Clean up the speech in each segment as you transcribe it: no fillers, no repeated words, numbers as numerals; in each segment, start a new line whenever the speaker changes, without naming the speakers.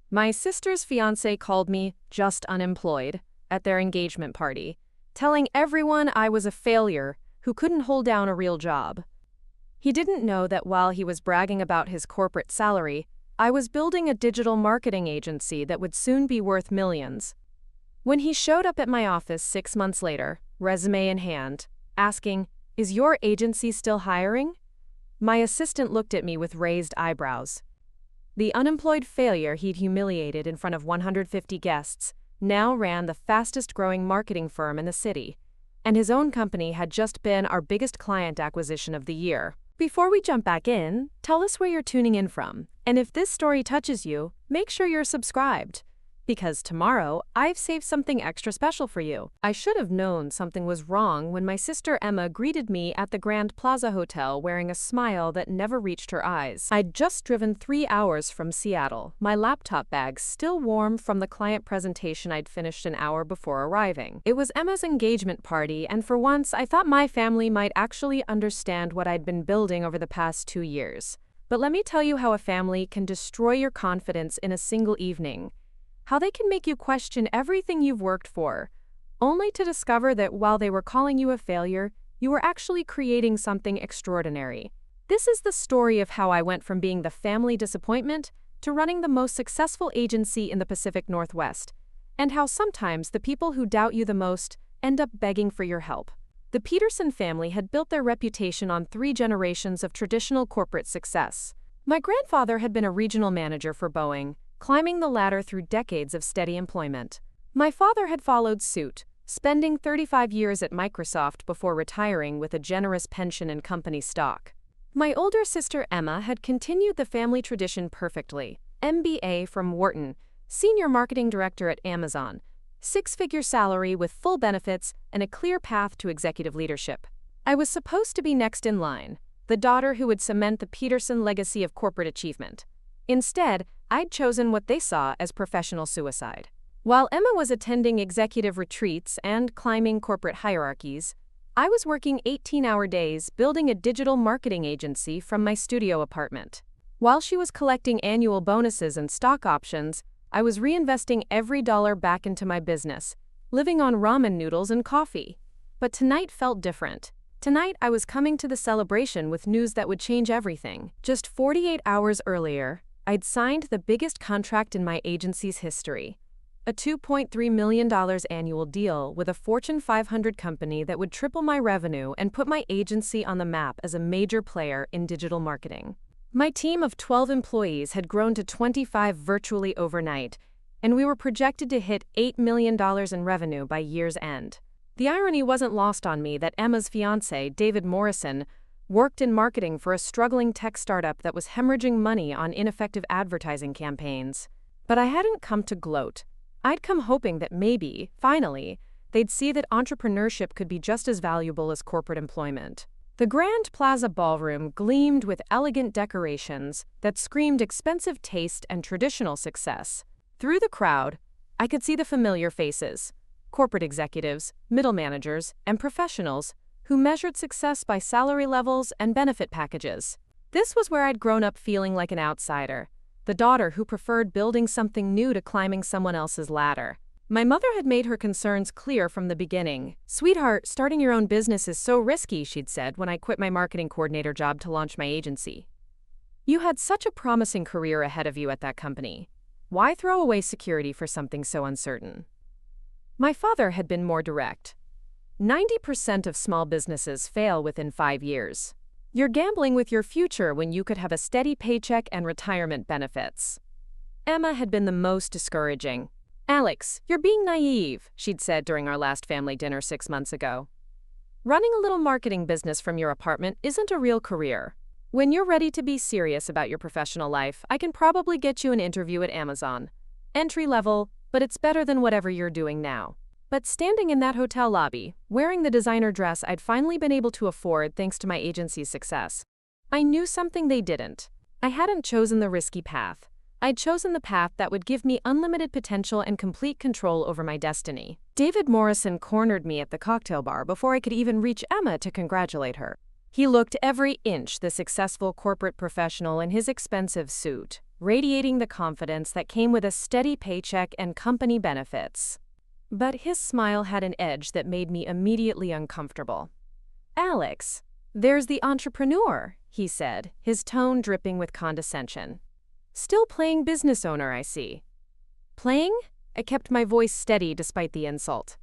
My sister's fiancé called me just unemployed at their engagement party, telling everyone I was a failure who couldn't hold down a real job. He didn't know that while he was bragging about his corporate salary, I was building a digital marketing agency that would soon be worth millions. When he showed up at my office 6 months later, resume in hand, asking, "Is your agency still hiring?" my assistant looked at me with raised eyebrows. The unemployed failure he'd humiliated in front of 150 guests now ran the fastest-growing marketing firm in the city, and his own company had just been our biggest client acquisition of the year. Before we jump back in, tell us where you're tuning in from, and if this story touches you, make sure you're subscribed. Because tomorrow, I've saved something extra special for you. I should have known something was wrong when my sister Emma greeted me at the Grand Plaza Hotel wearing a smile that never reached her eyes. I'd just driven 3 hours from Seattle, my laptop bag still warm from the client presentation I'd finished an hour before arriving. It was Emma's engagement party, and for once, I thought my family might actually understand what I'd been building over the past 2 years. But let me tell you how a family can destroy your confidence in a single evening. How they can make you question everything you've worked for, only to discover that while they were calling you a failure, you were actually creating something extraordinary. This is the story of how I went from being the family disappointment to running the most successful agency in the Pacific Northwest, and how sometimes the people who doubt you the most end up begging for your help. The Peterson family had built their reputation on 3 generations of traditional corporate success. My grandfather had been a regional manager for Boeing, climbing the ladder through decades of steady employment. My father had followed suit, spending 35 years at Microsoft before retiring with a generous pension and company stock. My older sister Emma had continued the family tradition perfectly. MBA from Wharton, senior marketing director at Amazon, 6-figure salary with full benefits and a clear path to executive leadership. I was supposed to be next in line, the daughter who would cement the Peterson legacy of corporate achievement. Instead, I'd chosen what they saw as professional suicide. While Emma was attending executive retreats and climbing corporate hierarchies, I was working 18-hour days building a digital marketing agency from my studio apartment. While she was collecting annual bonuses and stock options, I was reinvesting every dollar back into my business, living on ramen noodles and coffee. But tonight felt different. Tonight, I was coming to the celebration with news that would change everything. Just 48 hours earlier, I'd signed the biggest contract in my agency's history, a $2.3 million annual deal with a Fortune 500 company that would triple my revenue and put my agency on the map as a major player in digital marketing. My team of 12 employees had grown to 25 virtually overnight, and we were projected to hit $8 million in revenue by year's end. The irony wasn't lost on me that Emma's fiancé, David Morrison, worked in marketing for a struggling tech startup that was hemorrhaging money on ineffective advertising campaigns. But I hadn't come to gloat. I'd come hoping that maybe, finally, they'd see that entrepreneurship could be just as valuable as corporate employment. The Grand Plaza ballroom gleamed with elegant decorations that screamed expensive taste and traditional success. Through the crowd, I could see the familiar faces: corporate executives, middle managers, and professionals who measured success by salary levels and benefit packages. This was where I'd grown up feeling like an outsider, the daughter who preferred building something new to climbing someone else's ladder. My mother had made her concerns clear from the beginning. "Sweetheart, starting your own business is so risky," she'd said when I quit my marketing coordinator job to launch my agency. "You had such a promising career ahead of you at that company. Why throw away security for something so uncertain?" My father had been more direct. 90% of small businesses fail within 5 years. You're gambling with your future when you could have a steady paycheck and retirement benefits. Emma had been the most discouraging. "Alex, you're being naive," she'd said during our last family dinner 6 months ago. "Running a little marketing business from your apartment isn't a real career. When you're ready to be serious about your professional life, I can probably get you an interview at Amazon. Entry level, but it's better than whatever you're doing now." But standing in that hotel lobby, wearing the designer dress I'd finally been able to afford thanks to my agency's success, I knew something they didn't. I hadn't chosen the risky path. I'd chosen the path that would give me unlimited potential and complete control over my destiny. David Morrison cornered me at the cocktail bar before I could even reach Emma to congratulate her. He looked every inch the successful corporate professional in his expensive suit. radiating the confidence that came with a steady paycheck and company benefits. But his smile had an edge that made me immediately uncomfortable. "Alex, there's the entrepreneur," he said, his tone dripping with condescension. "Still playing business owner, I see." "Playing?" I kept my voice steady despite the insult.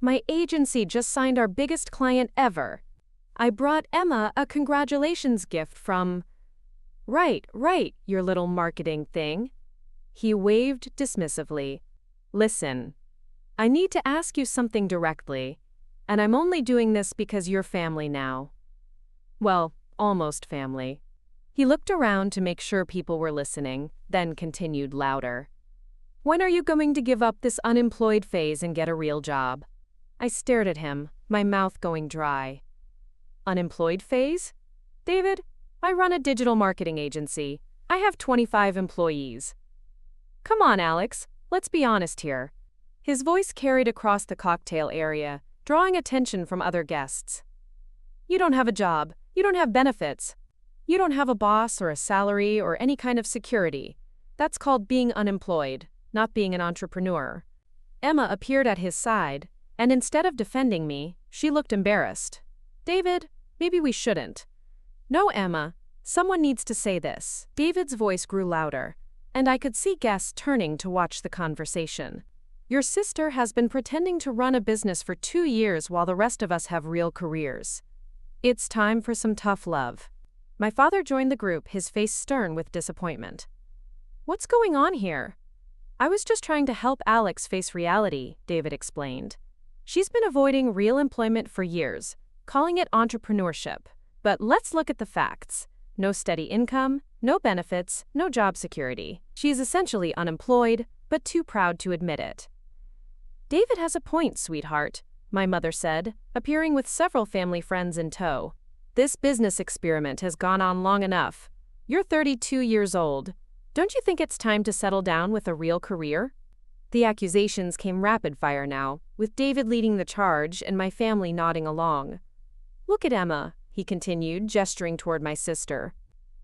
"My agency just signed our biggest client ever. I brought Emma a congratulations gift from—" Right, your little marketing thing." He waved dismissively. "Listen, I need to ask you something directly, and I'm only doing this because you're family now. Well, almost family." He looked around to make sure people were listening, then continued louder. "When are you going to give up this unemployed phase and get a real job?" I stared at him, my mouth going dry. "Unemployed phase? David, I run a digital marketing agency. I have 25 employees. Come on, Alex, let's be honest here." His voice carried across the cocktail area, drawing attention from other guests. "You don't have a job. You don't have benefits. You don't have a boss or a salary or any kind of security. That's called being unemployed, not being an entrepreneur." Emma appeared at his side, and instead of defending me, she looked embarrassed. "David, maybe we shouldn't." "No, Emma, someone needs to say this." David's voice grew louder, and I could see guests turning to watch the conversation. "Your sister has been pretending to run a business for 2 years while the rest of us have real careers. It's time for some tough love." My father joined the group, his face stern with disappointment. "What's going on here?" "I was just trying to help Alex face reality," David explained. "She's been avoiding real employment for years, calling it entrepreneurship. But let's look at the facts. No steady income, no benefits, no job security. She's essentially unemployed, but too proud to admit it." "David has a point, sweetheart," my mother said, appearing with several family friends in tow. "This business experiment has gone on long enough. You're 32 years old. Don't you think it's time to settle down with a real career?" The accusations came rapid fire now, with David leading the charge and my family nodding along. "Look at Emma," he continued, gesturing toward my sister.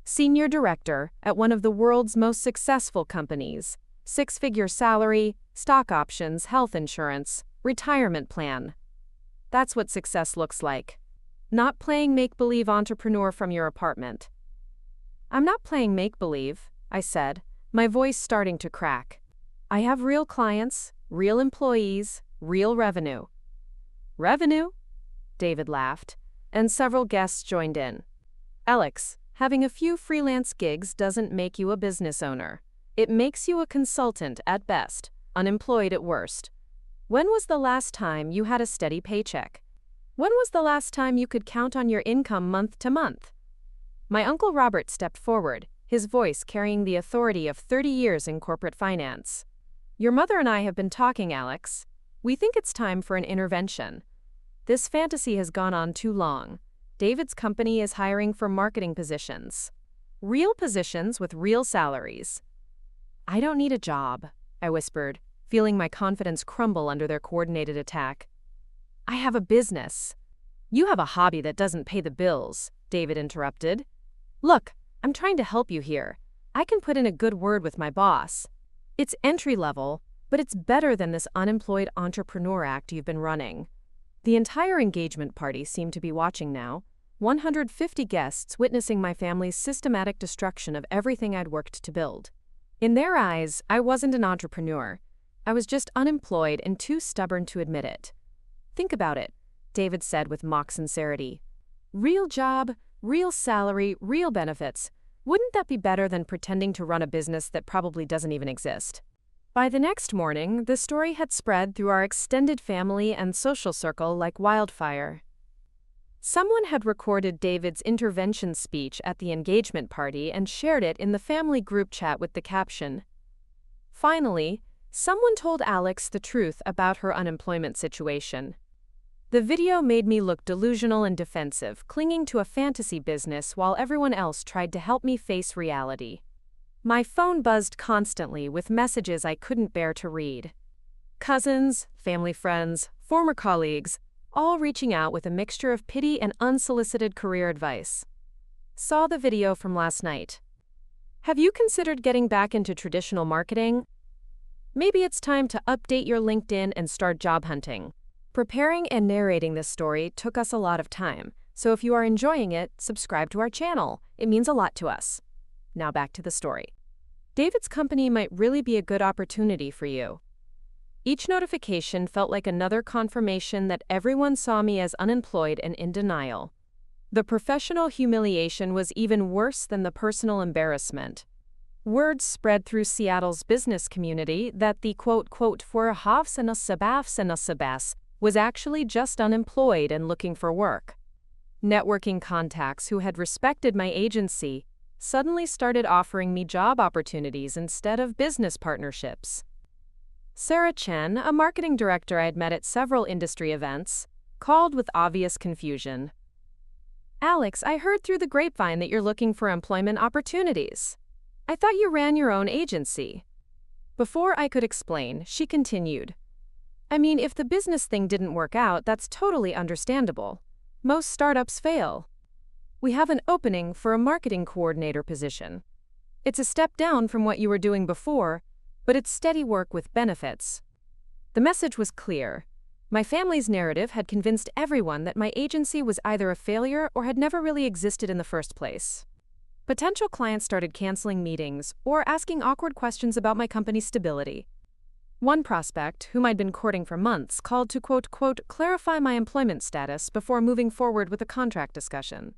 "Senior director at one of the world's most successful companies. 6-figure salary, stock options, health insurance, retirement plan. That's what success looks like. Not playing make-believe entrepreneur from your apartment." "I'm not playing make-believe," I said, my voice starting to crack. "I have real clients, real employees, real revenue." "Revenue?" David laughed, and several guests joined in. "Alex, having a few freelance gigs doesn't make you a business owner. It makes you a consultant at best, unemployed at worst. When was the last time you had a steady paycheck? When was the last time you could count on your income month to month?" My Uncle Robert stepped forward, his voice carrying the authority of 30 years in corporate finance. "Your mother and I have been talking, Alex. We think it's time for an intervention. This fantasy has gone on too long. David's company is hiring for marketing positions. Real positions with real salaries." "I don't need a job," I whispered, feeling my confidence crumble under their coordinated attack. "I have a business." "You have a hobby that doesn't pay the bills," David interrupted. "Look, I'm trying to help you here. I can put in a good word with my boss. It's entry level, but it's better than this unemployed entrepreneur act you've been running." The entire engagement party seemed to be watching now, 150 guests witnessing my family's systematic destruction of everything I'd worked to build. In their eyes, I wasn't an entrepreneur. I was just unemployed and too stubborn to admit it. "Think about it," David said with mock sincerity. "Real job, real salary, real benefits. Wouldn't that be better than pretending to run a business that probably doesn't even exist?" By the next morning, the story had spread through our extended family and social circle like wildfire. Someone had recorded David's intervention speech at the engagement party and shared it in the family group chat with the caption, "Finally, someone told Alex the truth about her unemployment situation." The video made me look delusional and defensive, clinging to a fantasy business while everyone else tried to help me face reality. My phone buzzed constantly with messages I couldn't bear to read. Cousins, family friends, former colleagues, all reaching out with a mixture of pity and unsolicited career advice. "Saw the video from last night. Have you considered getting back into traditional marketing? Maybe it's time to update your LinkedIn and start job hunting. Preparing and narrating this story took us a lot of time, so if you are enjoying it, subscribe to our channel. It means a lot to us. Now back to the story. David's company might really be a good opportunity for you. Each notification felt like another confirmation that everyone saw me as unemployed and in denial. The professional humiliation was even worse than the personal embarrassment. Word spread through Seattle's business community that the quote for halves and a sabas was actually just unemployed and looking for work. Networking contacts who had respected my agency suddenly started offering me job opportunities instead of business partnerships. Sarah Chen, a marketing director I had met at several industry events, called with obvious confusion. "Alex, I heard through the grapevine that you're looking for employment opportunities. I thought you ran your own agency." Before I could explain, she continued. "I mean, if the business thing didn't work out, that's totally understandable. Most startups fail. We have an opening for a marketing coordinator position. It's a step down from what you were doing before, but it's steady work with benefits." The message was clear. My family's narrative had convinced everyone that my agency was either a failure or had never really existed in the first place. Potential clients started canceling meetings or asking awkward questions about my company's stability. One prospect, whom I'd been courting for months, called to clarify my employment status before moving forward with a contract discussion.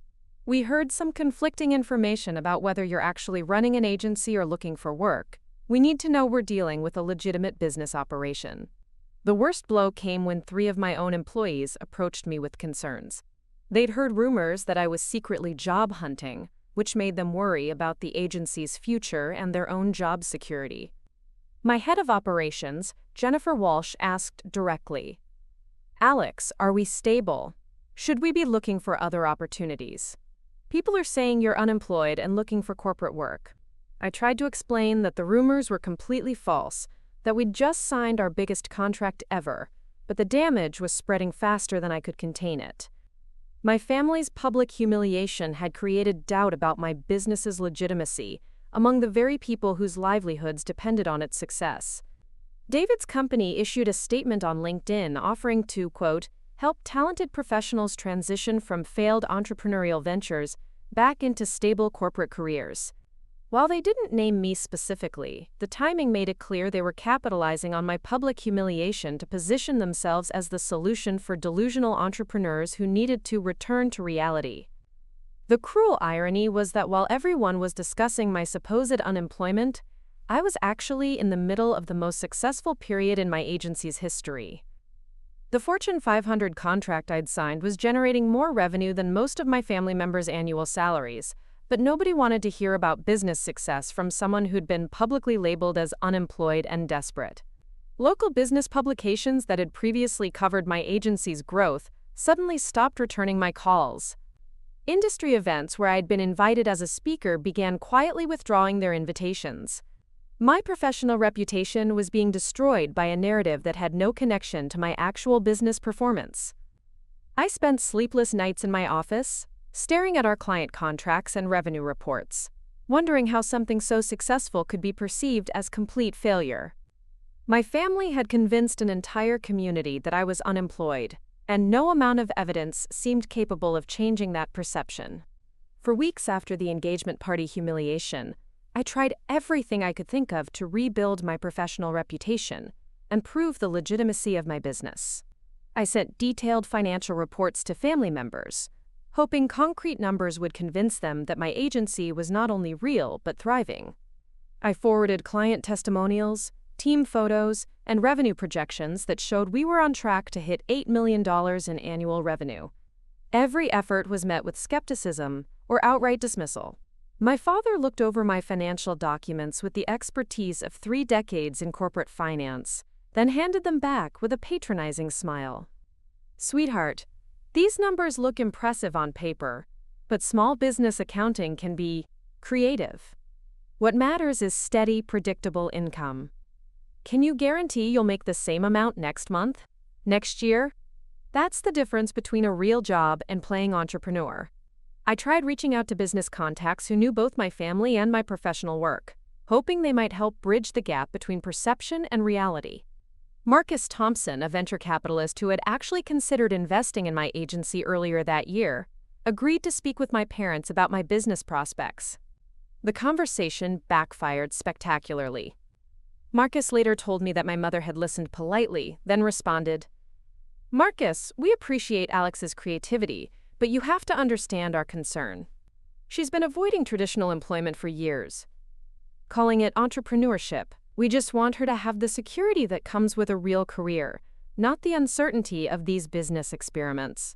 "We heard some conflicting information about whether you're actually running an agency or looking for work. We need to know we're dealing with a legitimate business operation." The worst blow came when 3 of my own employees approached me with concerns. They'd heard rumors that I was secretly job hunting, which made them worry about the agency's future and their own job security. My head of operations, Jennifer Walsh, asked directly, "Alex, are we stable? Should we be looking for other opportunities? People are saying you're unemployed and looking for corporate work." I tried to explain that the rumors were completely false, that we'd just signed our biggest contract ever, but the damage was spreading faster than I could contain it. My family's public humiliation had created doubt about my business's legitimacy among the very people whose livelihoods depended on its success. David's company issued a statement on LinkedIn offering to, help talented professionals transition from failed entrepreneurial ventures back into stable corporate careers. While they didn't name me specifically, the timing made it clear they were capitalizing on my public humiliation to position themselves as the solution for delusional entrepreneurs who needed to return to reality. The cruel irony was that while everyone was discussing my supposed unemployment, I was actually in the middle of the most successful period in my agency's history. The Fortune 500 contract I'd signed was generating more revenue than most of my family members' annual salaries, but nobody wanted to hear about business success from someone who'd been publicly labeled as unemployed and desperate. Local business publications that had previously covered my agency's growth suddenly stopped returning my calls. Industry events where I'd been invited as a speaker began quietly withdrawing their invitations. My professional reputation was being destroyed by a narrative that had no connection to my actual business performance. I spent sleepless nights in my office, staring at our client contracts and revenue reports, wondering how something so successful could be perceived as complete failure. My family had convinced an entire community that I was unemployed, and no amount of evidence seemed capable of changing that perception. For weeks after the engagement party humiliation, I tried everything I could think of to rebuild my professional reputation and prove the legitimacy of my business. I sent detailed financial reports to family members, hoping concrete numbers would convince them that my agency was not only real but thriving. I forwarded client testimonials, team photos, and revenue projections that showed we were on track to hit $8 million in annual revenue. Every effort was met with skepticism or outright dismissal. My father looked over my financial documents with the expertise of 3 decades in corporate finance, then handed them back with a patronizing smile. "Sweetheart, these numbers look impressive on paper, but small business accounting can be creative. What matters is steady, predictable income. Can you guarantee you'll make the same amount next month? Next year? That's the difference between a real job and playing entrepreneur." I tried reaching out to business contacts who knew both my family and my professional work, hoping they might help bridge the gap between perception and reality. Marcus Thompson, a venture capitalist who had actually considered investing in my agency earlier that year, agreed to speak with my parents about my business prospects. The conversation backfired spectacularly. Marcus later told me that my mother had listened politely, then responded, "Marcus, we appreciate Alex's creativity, but you have to understand our concern. She's been avoiding traditional employment for years, calling it entrepreneurship. We just want her to have the security that comes with a real career, not the uncertainty of these business experiments."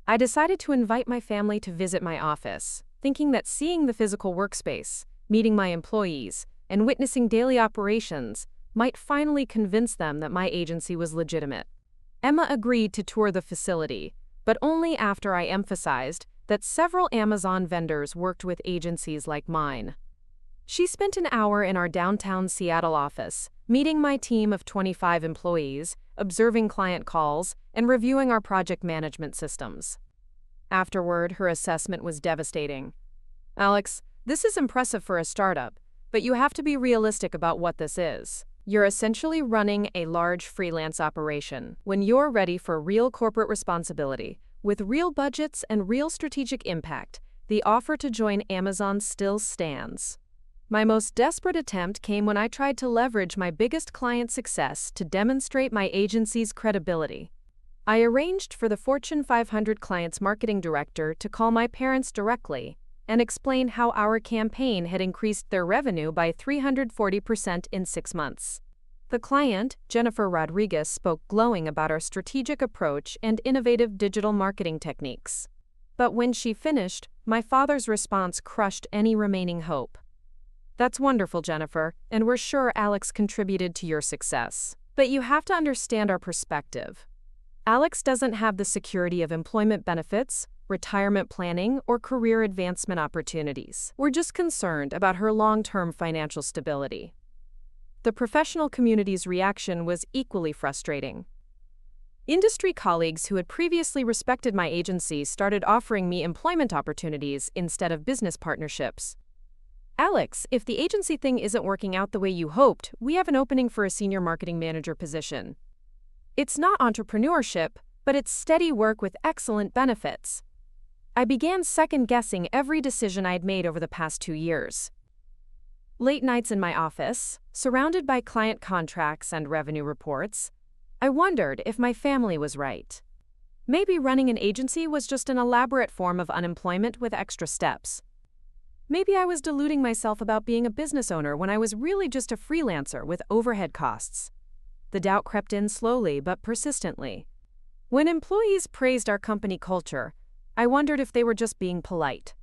I decided to invite my family to visit my office, thinking that seeing the physical workspace, meeting my employees, and witnessing daily operations might finally convince them that my agency was legitimate. Emma agreed to tour the facility, but only after I emphasized that several Amazon vendors worked with agencies like mine. She spent an hour in our downtown Seattle office, meeting my team of 25 employees, observing client calls, and reviewing our project management systems. Afterward, her assessment was devastating. "Alex, this is impressive for a startup, but you have to be realistic about what this is. You're essentially running a large freelance operation. When you're ready for real corporate responsibility, with real budgets and real strategic impact, the offer to join Amazon still stands." My most desperate attempt came when I tried to leverage my biggest client success to demonstrate my agency's credibility. I arranged for the Fortune 500 client's marketing director to call my parents directly and explain how our campaign had increased their revenue by 340% in 6 months. The client, Jennifer Rodriguez, spoke glowing about our strategic approach and innovative digital marketing techniques. But when she finished, my father's response crushed any remaining hope. "That's wonderful, Jennifer, and we're sure Alex contributed to your success. But you have to understand our perspective. Alex doesn't have the security of employment benefits, retirement planning, or career advancement opportunities. We're just concerned about her long-term financial stability." The professional community's reaction was equally frustrating. Industry colleagues who had previously respected my agency started offering me employment opportunities instead of business partnerships. "Alex, if the agency thing isn't working out the way you hoped, we have an opening for a senior marketing manager position. It's not entrepreneurship, but it's steady work with excellent benefits." I began second-guessing every decision I had made over the past 2 years. Late nights in my office, surrounded by client contracts and revenue reports, I wondered if my family was right. Maybe running an agency was just an elaborate form of unemployment with extra steps. Maybe I was deluding myself about being a business owner when I was really just a freelancer with overhead costs. The doubt crept in slowly but persistently. When employees praised our company culture, I wondered if they were just being polite.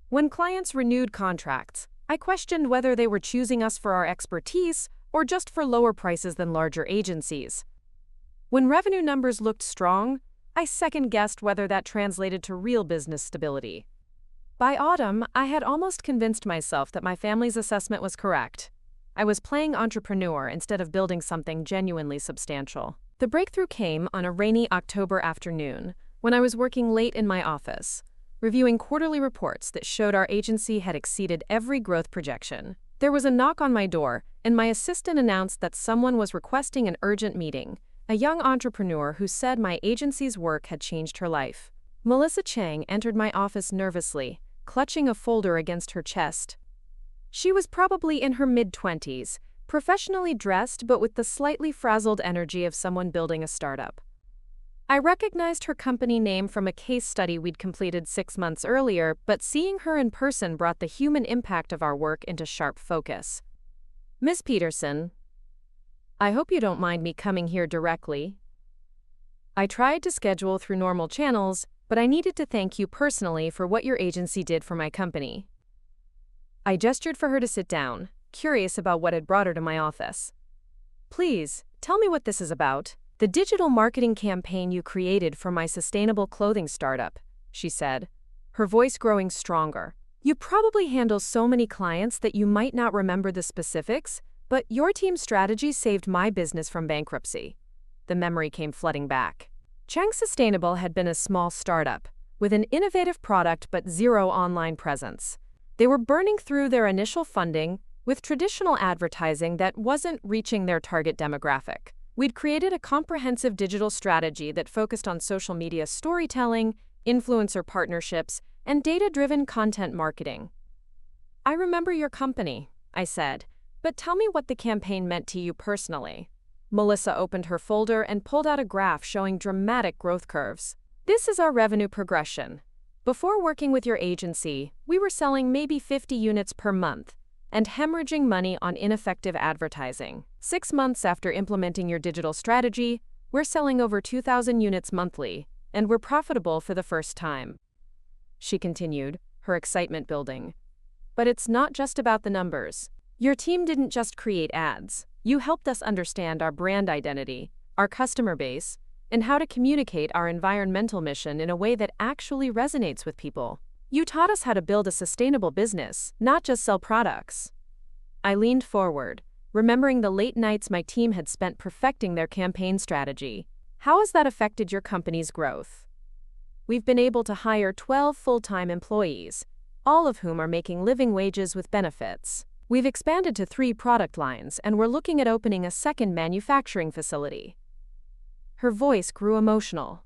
When clients renewed contracts, I questioned whether they were choosing us for our expertise or just for lower prices than larger agencies. When revenue numbers looked strong, I second-guessed whether that translated to real business stability. By autumn, I had almost convinced myself that my family's assessment was correct. I was playing entrepreneur instead of building something genuinely substantial. The breakthrough came on a rainy October afternoon when I was working late in my office, reviewing quarterly reports that showed our agency had exceeded every growth projection. There was a knock on my door, and my assistant announced that someone was requesting an urgent meeting, a young entrepreneur who said my agency's work had changed her life. Melissa Chang entered my office nervously, clutching a folder against her chest. She was probably in her mid-20s, professionally dressed but with the slightly frazzled energy of someone building a startup. I recognized her company name from a case study we'd completed 6 months earlier, but seeing her in person brought the human impact of our work into sharp focus. "Miss Peterson, I hope you don't mind me coming here directly. I tried to schedule through normal channels, but I needed to thank you personally for what your agency did for my company." I gestured for her to sit down, curious about what had brought her to my office. "Please, tell me what this is about." "The digital marketing campaign you created for my sustainable clothing startup," she said, her voice growing stronger. "You probably handle so many clients that you might not remember the specifics, but your team's strategy saved my business from bankruptcy." The memory came flooding back. Chang Sustainable had been a small startup, with an innovative product but zero online presence. They were burning through their initial funding with traditional advertising that wasn't reaching their target demographic. We'd created a comprehensive digital strategy that focused on social media storytelling, influencer partnerships, and data-driven content marketing. "I remember your company," I said, "but tell me what the campaign meant to you personally." Melissa opened her folder and pulled out a graph showing dramatic growth curves. "This is our revenue progression. Before working with your agency, we were selling maybe 50 units per month and hemorrhaging money on ineffective advertising. 6 months after implementing your digital strategy, we're selling over 2,000 units monthly, and we're profitable for the first time." She continued, her excitement building. "But it's not just about the numbers. Your team didn't just create ads. You helped us understand our brand identity, our customer base, and how to communicate our environmental mission in a way that actually resonates with people. You taught us how to build a sustainable business, not just sell products." I leaned forward, remembering the late nights my team had spent perfecting their campaign strategy. "How has that affected your company's growth?" "We've been able to hire 12 full-time employees, all of whom are making living wages with benefits. We've expanded to 3 product lines, and we're looking at opening a second manufacturing facility." Her voice grew emotional.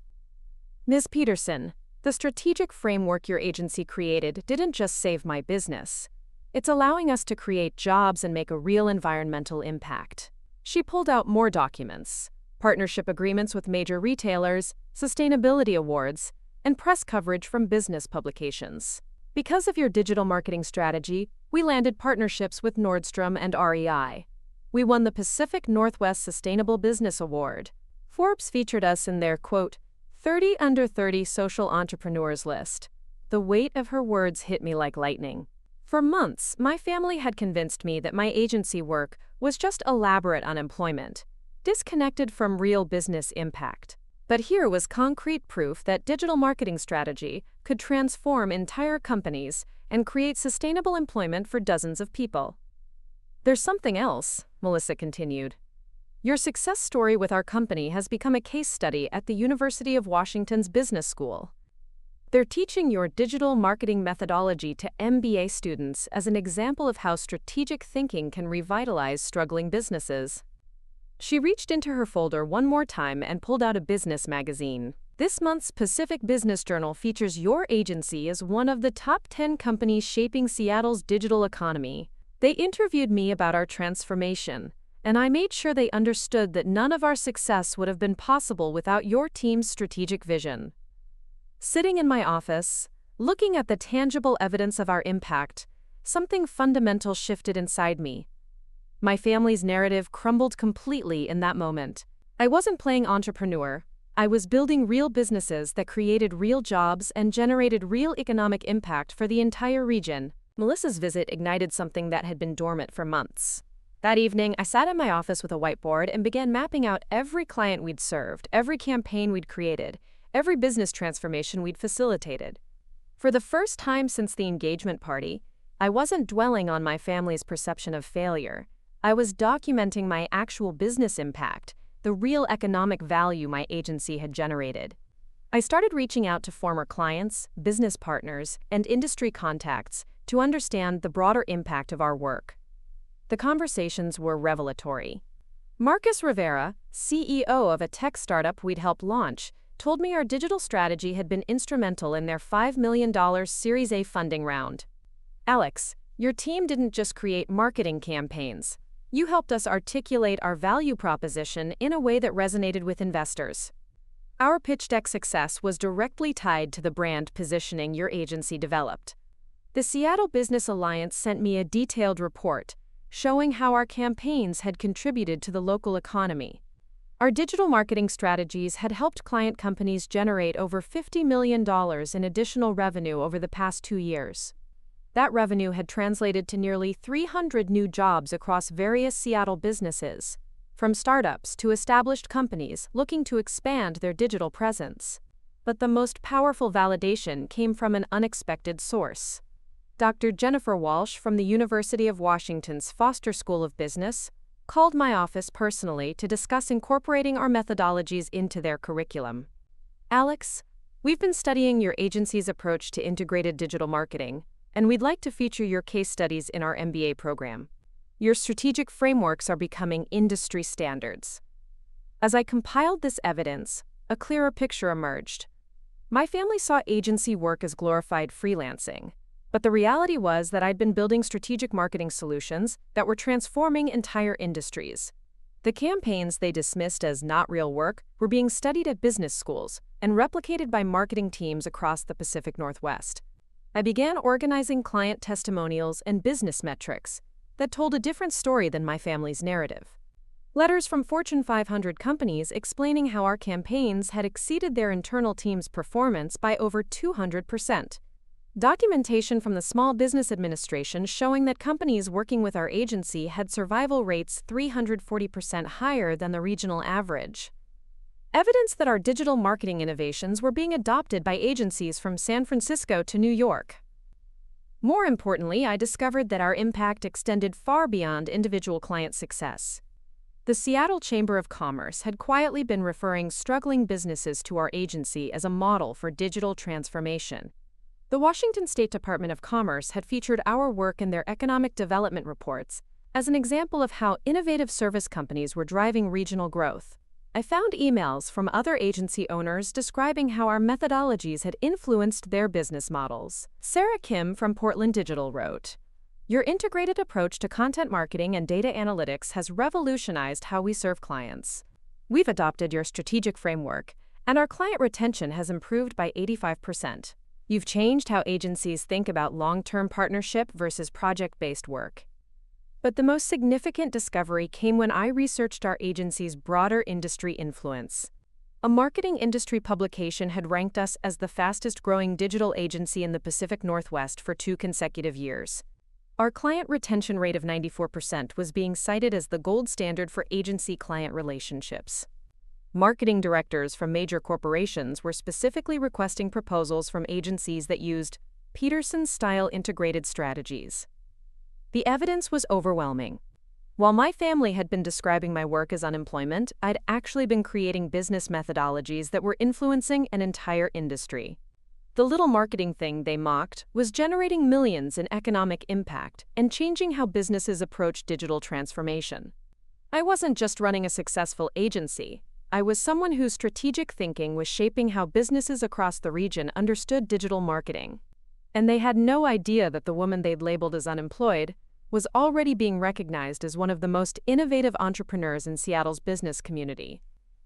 "Ms. Peterson, the strategic framework your agency created didn't just save my business. It's allowing us to create jobs and make a real environmental impact." She pulled out more documents: partnership agreements with major retailers, sustainability awards, and press coverage from business publications. "Because of your digital marketing strategy, we landed partnerships with Nordstrom and REI. We won the Pacific Northwest Sustainable Business Award. Forbes featured us in their, quote, 30 under 30 social entrepreneurs list." The weight of her words hit me like lightning. For months, my family had convinced me that my agency work was just elaborate unemployment, disconnected from real business impact. But here was concrete proof that digital marketing strategy could transform entire companies and create sustainable employment for dozens of people. "There's something else," Melissa continued. "Your success story with our company has become a case study at the University of Washington's Business School. They're teaching your digital marketing methodology to MBA students as an example of how strategic thinking can revitalize struggling businesses." She reached into her folder one more time and pulled out a business magazine. "This month's Pacific Business Journal features your agency as one of the top 10 companies shaping Seattle's digital economy. They interviewed me about our transformation, and I made sure they understood that none of our success would have been possible without your team's strategic vision." Sitting in my office, looking at the tangible evidence of our impact, something fundamental shifted inside me. My family's narrative crumbled completely in that moment. I wasn't playing entrepreneur. I was building real businesses that created real jobs and generated real economic impact for the entire region. Melissa's visit ignited something that had been dormant for months. That evening, I sat in my office with a whiteboard and began mapping out every client we'd served, every campaign we'd created, every business transformation we'd facilitated. For the first time since the engagement party, I wasn't dwelling on my family's perception of failure. I was documenting my actual business impact, the real economic value my agency had generated. I started reaching out to former clients, business partners, and industry contacts to understand the broader impact of our work. The conversations were revelatory. Marcus Rivera, CEO of a tech startup we'd helped launch, told me our digital strategy had been instrumental in their $5 million Series A funding round. "Alex, your team didn't just create marketing campaigns. You helped us articulate our value proposition in a way that resonated with investors. Our pitch deck success was directly tied to the brand positioning your agency developed." The Seattle Business Alliance sent me a detailed report showing how our campaigns had contributed to the local economy. Our digital marketing strategies had helped client companies generate over $50 million in additional revenue over the past 2 years. That revenue had translated to nearly 300 new jobs across various Seattle businesses, from startups to established companies looking to expand their digital presence. But the most powerful validation came from an unexpected source. Dr. Jennifer Walsh from the University of Washington's Foster School of Business called my office personally to discuss incorporating our methodologies into their curriculum. "Alex, We've been studying your agency's approach to integrated digital marketing, and we'd like to feature your case studies in our MBA program. Your strategic frameworks are becoming industry standards. As I compiled this evidence, a clearer picture emerged. My family saw agency work as glorified freelancing, but the reality was that I'd been building strategic marketing solutions that were transforming entire industries. The campaigns they dismissed as not real work were being studied at business schools and replicated by marketing teams across the Pacific Northwest. I began organizing client testimonials and business metrics that told a different story than my family's narrative. Letters from Fortune 500 companies explaining how our campaigns had exceeded their internal team's performance by over 200%. Documentation from the Small Business Administration showing that companies working with our agency had survival rates 340% higher than the regional average. Evidence that our digital marketing innovations were being adopted by agencies from San Francisco to New York. More importantly, I discovered that our impact extended far beyond individual client success. The Seattle Chamber of Commerce had quietly been referring struggling businesses to our agency as a model for digital transformation. The Washington State Department of Commerce had featured our work in their economic development reports as an example of how innovative service companies were driving regional growth. I found emails from other agency owners describing how our methodologies had influenced their business models. Sarah Kim from Portland Digital wrote, "Your integrated approach to content marketing and data analytics has revolutionized how we serve clients. We've adopted your strategic framework, and our client retention has improved by 85%. You've changed how agencies think about long-term partnership versus project-based work." But the most significant discovery came when I researched our agency's broader industry influence. A marketing industry publication had ranked us as the fastest-growing digital agency in the Pacific Northwest for 2 consecutive years. Our client retention rate of 94% was being cited as the gold standard for agency-client relationships. Marketing directors from major corporations were specifically requesting proposals from agencies that used Peterson-style integrated strategies. The evidence was overwhelming. While my family had been describing my work as unemployment, I'd actually been creating business methodologies that were influencing an entire industry. The little marketing thing they mocked was generating millions in economic impact and changing how businesses approach digital transformation. I wasn't just running a successful agency. I was someone whose strategic thinking was shaping how businesses across the region understood digital marketing. And they had no idea that the woman they'd labeled as unemployed was already being recognized as one of the most innovative entrepreneurs in Seattle's business community.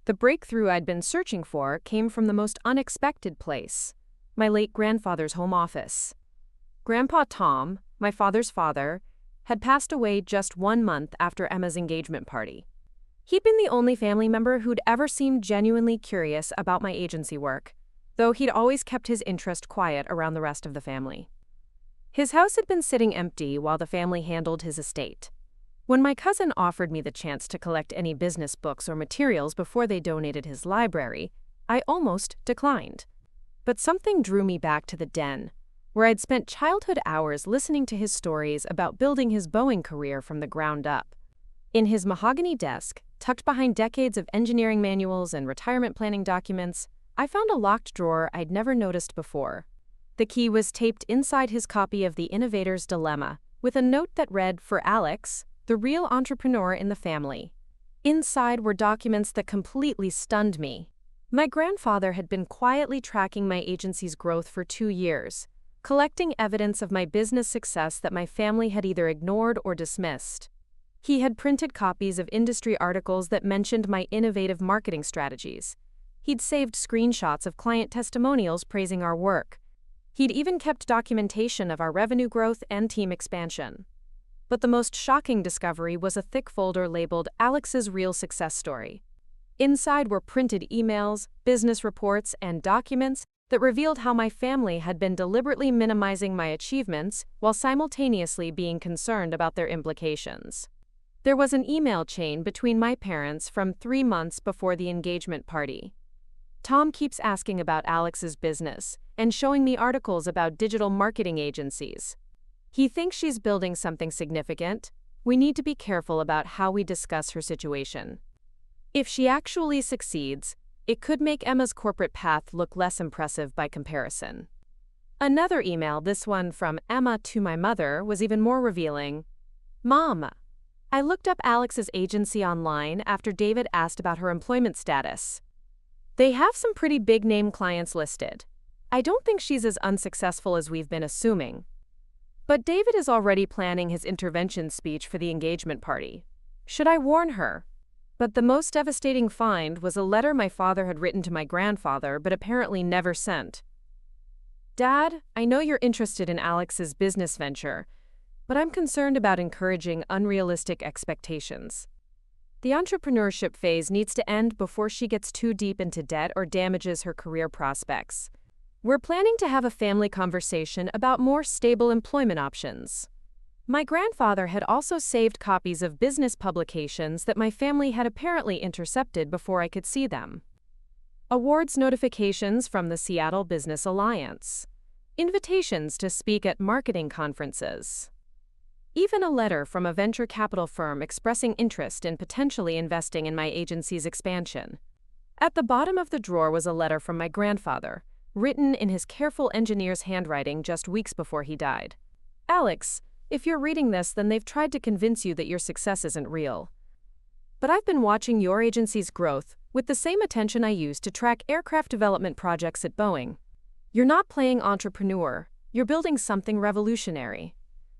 The breakthrough I'd been searching for came from the most unexpected place: my late grandfather's home office. Grandpa Tom, my father's father, had passed away just 1 month after Emma's engagement party. He'd been the only family member who'd ever seemed genuinely curious about my agency work, though he'd always kept his interest quiet around the rest of the family. His house had been sitting empty while the family handled his estate. When my cousin offered me the chance to collect any business books or materials before they donated his library, I almost declined. But something drew me back to the den, where I'd spent childhood hours listening to his stories about building his Boeing career from the ground up. In his mahogany desk, tucked behind decades of engineering manuals and retirement planning documents, I found a locked drawer I'd never noticed before. The key was taped inside his copy of The Innovator's Dilemma, with a note that read, "For Alex, the real entrepreneur in the family." Inside were documents that completely stunned me. My grandfather had been quietly tracking my agency's growth for 2 years, collecting evidence of my business success that my family had either ignored or dismissed. He had printed copies of industry articles that mentioned my innovative marketing strategies. He'd saved screenshots of client testimonials praising our work. He'd even kept documentation of our revenue growth and team expansion. But the most shocking discovery was a thick folder labeled Alex's Real Success Story. Inside were printed emails, business reports, and documents that revealed how my family had been deliberately minimizing my achievements while simultaneously being concerned about their implications. There was an email chain between my parents from 3 months before the engagement party. Tom keeps asking about Alex's business and showing me articles about digital marketing agencies. He thinks she's building something significant. We need to be careful about how we discuss her situation. If she actually succeeds, It could make Emma's corporate path look less impressive by comparison. Another email, this one from Emma to my mother, was even more revealing. Mom, I looked up Alex's agency online after David asked about her employment status. They have some pretty big-name clients listed. I don't think she's as unsuccessful as we've been assuming. But David is already planning his intervention speech for the engagement party. Should I warn her? But the most devastating find was a letter my father had written to my grandfather but apparently never sent. Dad, I know you're interested in Alex's business venture, but I'm concerned about encouraging unrealistic expectations. The entrepreneurship phase needs to end before she gets too deep into debt or damages her career prospects. We're planning to have a family conversation about more stable employment options. My grandfather had also saved copies of business publications that my family had apparently intercepted before I could see them. Awards notifications from the Seattle Business Alliance. Invitations to speak at marketing conferences. Even a letter from a venture capital firm expressing interest in potentially investing in my agency's expansion. At the bottom of the drawer was a letter from my grandfather, written in his careful engineer's handwriting just weeks before he died. Alex, if you're reading this, then they've tried to convince you that your success isn't real. But I've been watching your agency's growth with the same attention I used to track aircraft development projects at Boeing. You're not playing entrepreneur, you're building something revolutionary.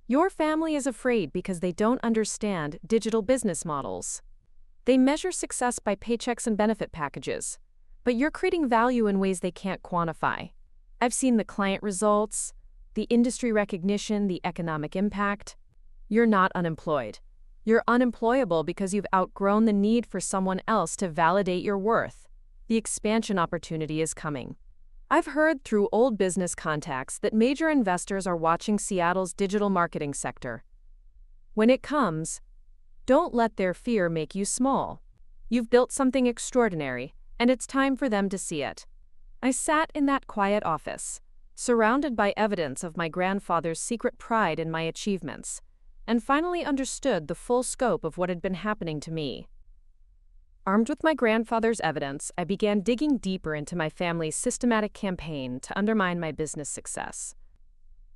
Your family is afraid because they don't understand digital business models. They measure success by paychecks and benefit packages, but you're creating value in ways they can't quantify. I've seen the client results, the industry recognition, the economic impact. You're not unemployed. You're unemployable because you've outgrown the need for someone else to validate your worth. The expansion opportunity is coming. I've heard through old business contacts that major investors are watching Seattle's digital marketing sector. When it comes, don't let their fear make you small. You've built something extraordinary, and it's time for them to see it. I sat in that quiet office, surrounded by evidence of my grandfather's secret pride in my achievements, and finally understood the full scope of what had been happening to me. Armed with my grandfather's evidence, I began digging deeper into my family's systematic campaign to undermine my business success.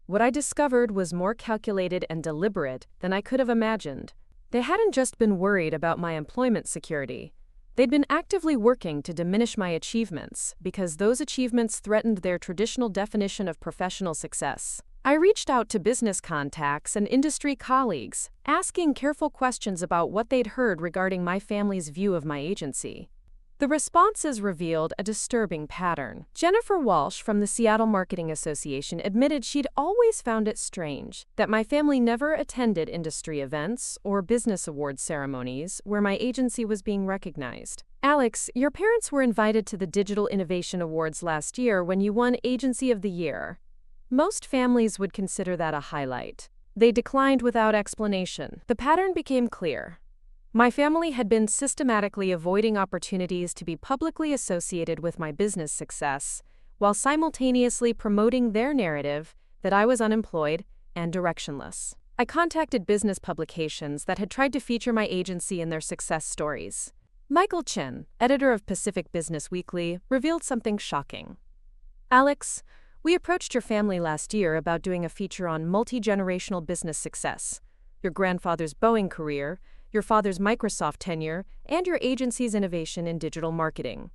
What I discovered was more calculated and deliberate than I could have imagined. They hadn't just been worried about my employment security. They'd been actively working to diminish my achievements because those achievements threatened their traditional definition of professional success. I reached out to business contacts and industry colleagues, asking careful questions about what they'd heard regarding my family's view of my agency. The responses revealed a disturbing pattern. Jennifer Walsh from the Seattle Marketing Association admitted she'd always found it strange that my family never attended industry events or business awards ceremonies where my agency was being recognized. Alex, your parents were invited to the Digital Innovation Awards last year when you won Agency of the Year. Most families would consider that a highlight. They declined without explanation. The pattern became clear. My family had been systematically avoiding opportunities to be publicly associated with my business success, while simultaneously promoting their narrative that I was unemployed and directionless. I contacted business publications that had tried to feature my agency in their success stories. Michael Chen, editor of Pacific Business Weekly, revealed something shocking. Alex, we approached your family last year about doing a feature on multi-generational business success, your grandfather's Boeing career, your father's Microsoft tenure, and your agency's innovation in digital marketing.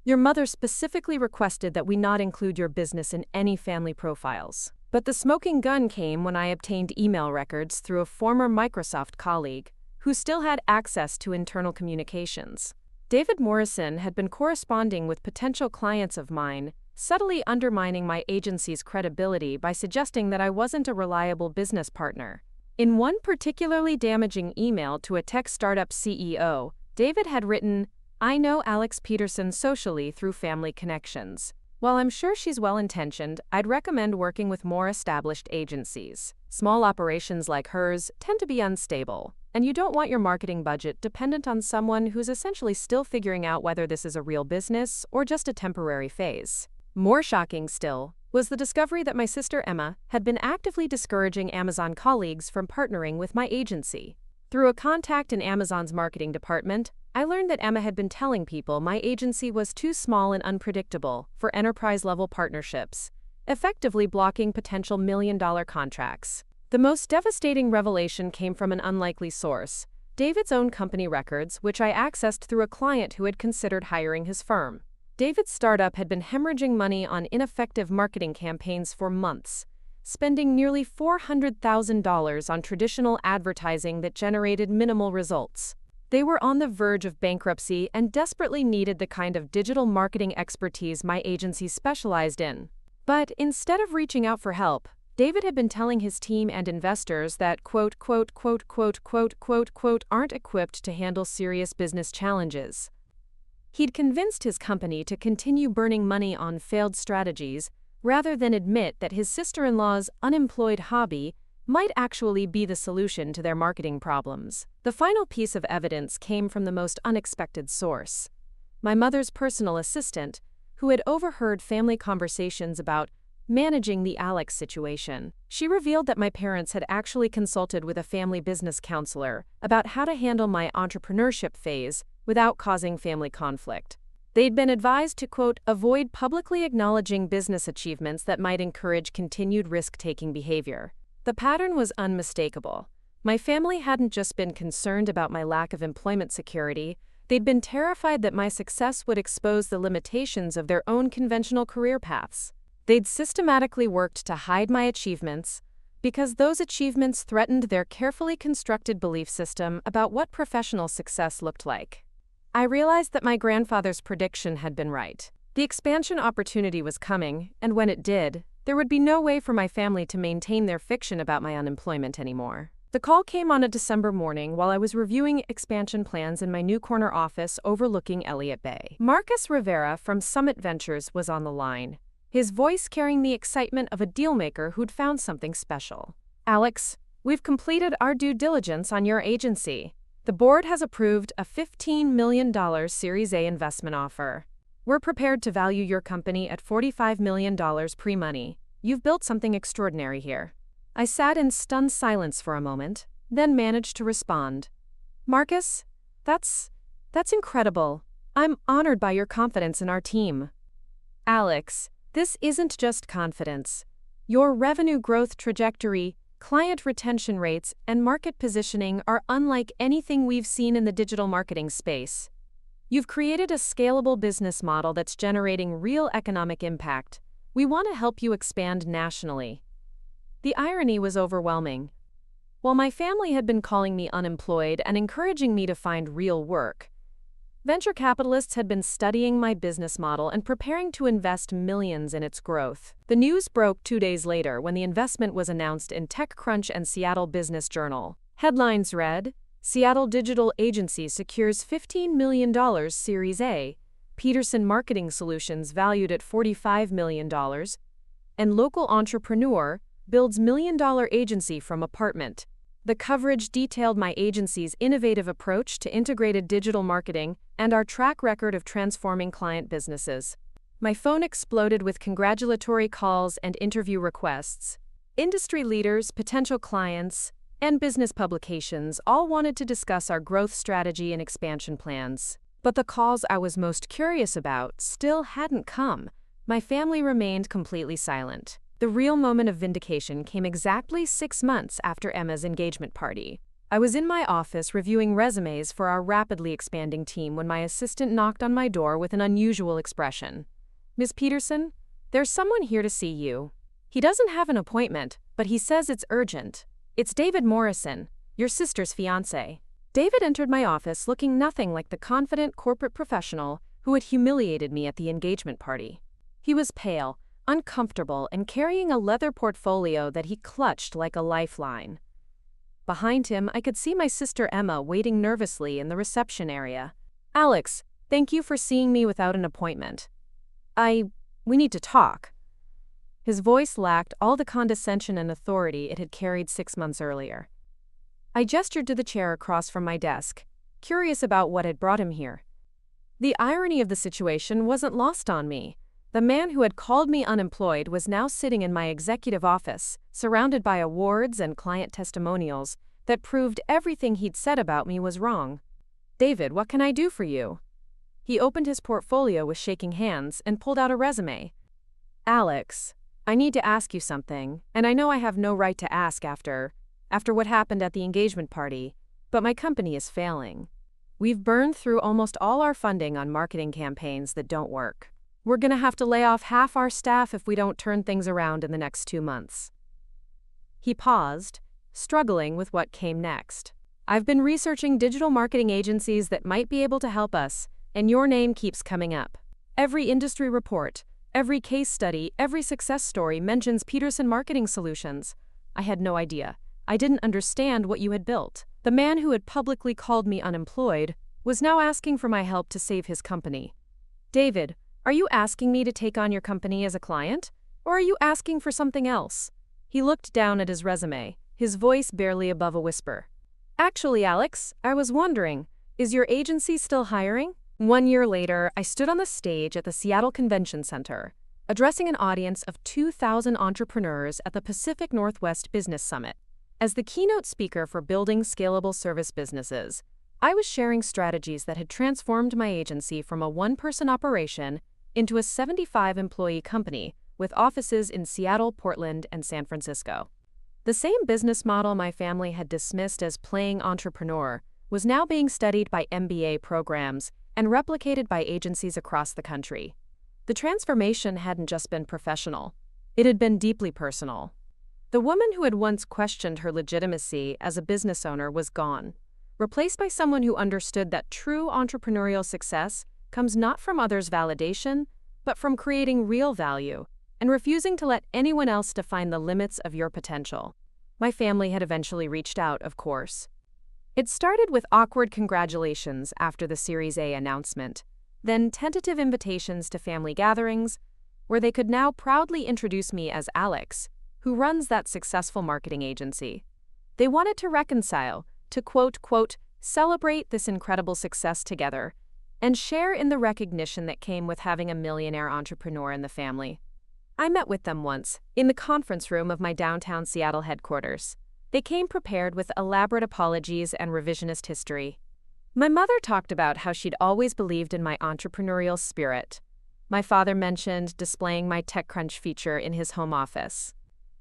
Your mother specifically requested that we not include your business in any family profiles. But the smoking gun came when I obtained email records through a former Microsoft colleague who still had access to internal communications. David Morrison had been corresponding with potential clients of mine, subtly undermining my agency's credibility by suggesting that I wasn't a reliable business partner. In one particularly damaging email to a tech startup CEO, David had written, "I know Alex Peterson socially through family connections. While I'm sure she's well-intentioned, I'd recommend working with more established agencies. Small operations like hers tend to be unstable, and you don't want your marketing budget dependent on someone who's essentially still figuring out whether this is a real business or just a temporary phase." More shocking still was the discovery that my sister Emma had been actively discouraging Amazon colleagues from partnering with my agency. Through a contact in Amazon's marketing department, I learned that Emma had been telling people my agency was too small and unpredictable for enterprise-level partnerships, effectively blocking potential million-dollar contracts. The most devastating revelation came from an unlikely source, David's own company records, which I accessed through a client who had considered hiring his firm. David's startup had been hemorrhaging money on ineffective marketing campaigns for months, spending nearly $400,000 on traditional advertising that generated minimal results. They were on the verge of bankruptcy and desperately needed the kind of digital marketing expertise my agency specialized in. But instead of reaching out for help, David had been telling his team and investors that aren't equipped to handle serious business challenges. He'd convinced his company to continue burning money on failed strategies rather than admit that his sister-in-law's unemployed hobby might actually be the solution to their marketing problems. The final piece of evidence came from the most unexpected source: my mother's personal assistant, who had overheard family conversations about managing the Alex situation. She revealed that my parents had actually consulted with a family business counselor about how to handle my entrepreneurship phase without causing family conflict. They'd been advised to, avoid publicly acknowledging business achievements that might encourage continued risk-taking behavior. The pattern was unmistakable. My family hadn't just been concerned about my lack of employment security, they'd been terrified that my success would expose the limitations of their own conventional career paths. They'd systematically worked to hide my achievements because those achievements threatened their carefully constructed belief system about what professional success looked like. I realized that my grandfather's prediction had been right. The expansion opportunity was coming, and when it did, there would be no way for my family to maintain their fiction about my unemployment anymore. The call came on a December morning while I was reviewing expansion plans in my new corner office overlooking Elliott Bay. Marcus Rivera from Summit Ventures was on the line, his voice carrying the excitement of a dealmaker who'd found something special. "Alex, we've completed our due diligence on your agency. The board has approved a $15 million Series A investment offer. We're prepared to value your company at $45 million pre-money. You've built something extraordinary here." I sat in stunned silence for a moment, then managed to respond. "Marcus, that's incredible. I'm honored by your confidence in our team." "Alex, this isn't just confidence. Your revenue growth trajectory, client retention rates, and market positioning are unlike anything we've seen in the digital marketing space. You've created a scalable business model that's generating real economic impact. We want to help you expand nationally." The irony was overwhelming. While my family had been calling me unemployed and encouraging me to find real work, venture capitalists had been studying my business model and preparing to invest millions in its growth. The news broke 2 days later when the investment was announced in TechCrunch and Seattle Business Journal. Headlines read, "Seattle Digital Agency secures $15 million Series A, Peterson Marketing Solutions valued at $45 million, and local entrepreneur builds million-dollar agency from apartment." The coverage detailed my agency's innovative approach to integrated digital marketing and our track record of transforming client businesses. My phone exploded with congratulatory calls and interview requests. Industry leaders, potential clients, and business publications all wanted to discuss our growth strategy and expansion plans. But the calls I was most curious about still hadn't come. My family remained completely silent. The real moment of vindication came exactly 6 months after Emma's engagement party. I was in my office reviewing resumes for our rapidly expanding team when my assistant knocked on my door with an unusual expression. "Ms. Peterson, there's someone here to see you. He doesn't have an appointment, but he says it's urgent. It's David Morrison, your sister's fiancé." David entered my office looking nothing like the confident corporate professional who had humiliated me at the engagement party. He was pale, uncomfortable, and carrying a leather portfolio that he clutched like a lifeline. Behind him, I could see my sister Emma waiting nervously in the reception area. "Alex, thank you for seeing me without an appointment. We need to talk." His voice lacked all the condescension and authority it had carried 6 months earlier. I gestured to the chair across from my desk, curious about what had brought him here. The irony of the situation wasn't lost on me. The man who had called me unemployed was now sitting in my executive office, surrounded by awards and client testimonials that proved everything he'd said about me was wrong. "David, what can I do for you?" He opened his portfolio with shaking hands and pulled out a resume. "Alex, I need to ask you something, and I know I have no right to ask after what happened at the engagement party, but my company is failing. We've burned through almost all our funding on marketing campaigns that don't work. We're going to have to lay off half our staff if we don't turn things around in the next 2 months." He paused, struggling with what came next. "I've been researching digital marketing agencies that might be able to help us, and your name keeps coming up. Every industry report, every case study, every success story mentions Peterson Marketing Solutions. I had no idea. I didn't understand what you had built." The man who had publicly called me unemployed was now asking for my help to save his company. "David, are you asking me to take on your company as a client? Or are you asking for something else?" He looked down at his resume, his voice barely above a whisper. "Actually, Alex, I was wondering, is your agency still hiring?" 1 year later, I stood on the stage at the Seattle Convention Center, addressing an audience of 2,000 entrepreneurs at the Pacific Northwest Business Summit. As the keynote speaker for building scalable service businesses, I was sharing strategies that had transformed my agency from a one-person operation into a 75-employee company with offices in Seattle, Portland, and San Francisco. The same business model my family had dismissed as playing entrepreneur was now being studied by MBA programs and replicated by agencies across the country. The transformation hadn't just been professional, it had been deeply personal. The woman who had once questioned her legitimacy as a business owner was gone, replaced by someone who understood that true entrepreneurial success comes not from others' validation, but from creating real value and refusing to let anyone else define the limits of your potential. My family had eventually reached out, of course. It started with awkward congratulations after the Series A announcement, then tentative invitations to family gatherings, where they could now proudly introduce me as Alex, who runs that successful marketing agency. They wanted to reconcile, to quote, celebrate this incredible success together, and share in the recognition that came with having a millionaire entrepreneur in the family. I met with them once, in the conference room of my downtown Seattle headquarters. They came prepared with elaborate apologies and revisionist history. My mother talked about how she'd always believed in my entrepreneurial spirit. My father mentioned displaying my TechCrunch feature in his home office.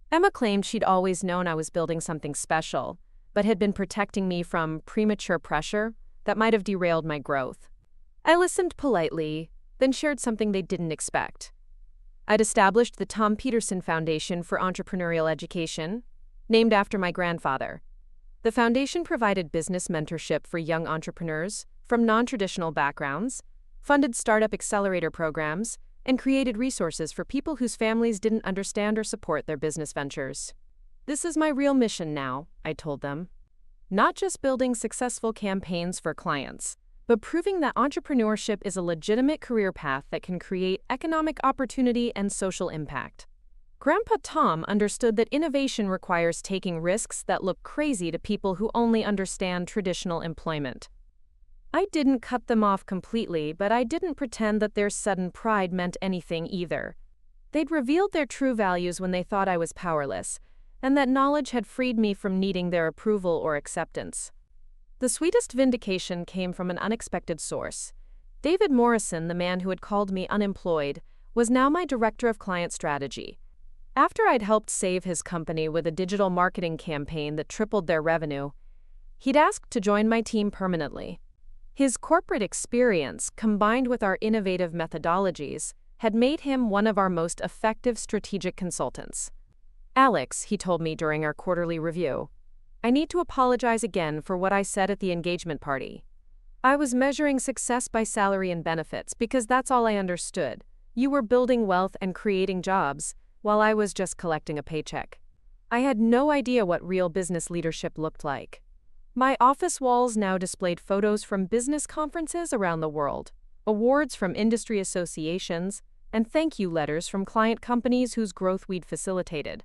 Emma claimed she'd always known I was building something special, but had been protecting me from premature pressure that might have derailed my growth. I listened politely, then shared something they didn't expect. I'd established the Tom Peterson Foundation for Entrepreneurial Education, named after my grandfather. The foundation provided business mentorship for young entrepreneurs from non-traditional backgrounds, funded startup accelerator programs, and created resources for people whose families didn't understand or support their business ventures. "This is my real mission now," I told them. Not just building successful campaigns for clients, but proving that entrepreneurship is a legitimate career path that can create economic opportunity and social impact. Grandpa Tom understood that innovation requires taking risks that look crazy to people who only understand traditional employment. I didn't cut them off completely, but I didn't pretend that their sudden pride meant anything either. They'd revealed their true values when they thought I was powerless, and that knowledge had freed me from needing their approval or acceptance. The sweetest vindication came from an unexpected source. David Morrison, the man who had called me unemployed, was now my director of client strategy. After I'd helped save his company with a digital marketing campaign that tripled their revenue, he'd asked to join my team permanently. His corporate experience, combined with our innovative methodologies, had made him one of our most effective strategic consultants. "Alex," he told me during our quarterly review, "I need to apologize again for what I said at the engagement party. I was measuring success by salary and benefits because that's all I understood. You were building wealth and creating jobs, while I was just collecting a paycheck. I had no idea what real business leadership looked like." My office walls now displayed photos from business conferences around the world, awards from industry associations, and thank you letters from client companies whose growth we'd facilitated.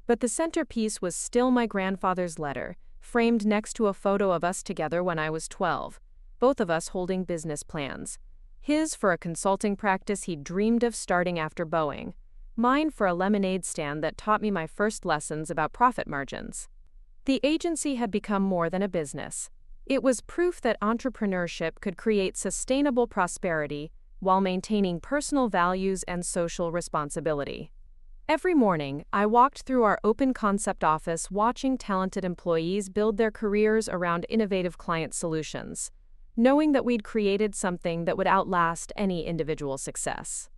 But the centerpiece was still my grandfather's letter, framed next to a photo of us together when I was 12, both of us holding business plans. His for a consulting practice he'd dreamed of starting after Boeing, mine for a lemonade stand that taught me my first lessons about profit margins. The agency had become more than a business. It was proof that entrepreneurship could create sustainable prosperity while maintaining personal values and social responsibility. Every morning, I walked through our open-concept office watching talented employees build their careers around innovative client solutions, knowing that we'd created something that would outlast any individual success.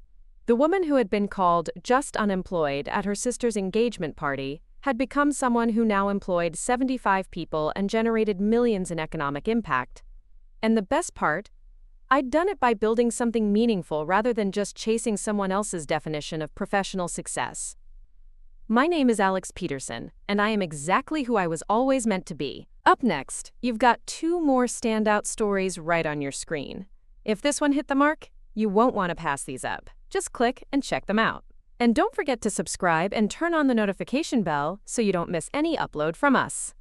The woman who had been called just unemployed at her sister's engagement party had become someone who now employed 75 people and generated millions in economic impact. And the best part? I'd done it by building something meaningful rather than just chasing someone else's definition of professional success. My name is Alex Peterson, and I am exactly who I was always meant to be. Up next, you've got 2 more standout stories right on your screen. If this one hit the mark, you won't want to pass these up. Just click and check them out. And don't forget to subscribe and turn on the notification bell so you don't miss any upload from us.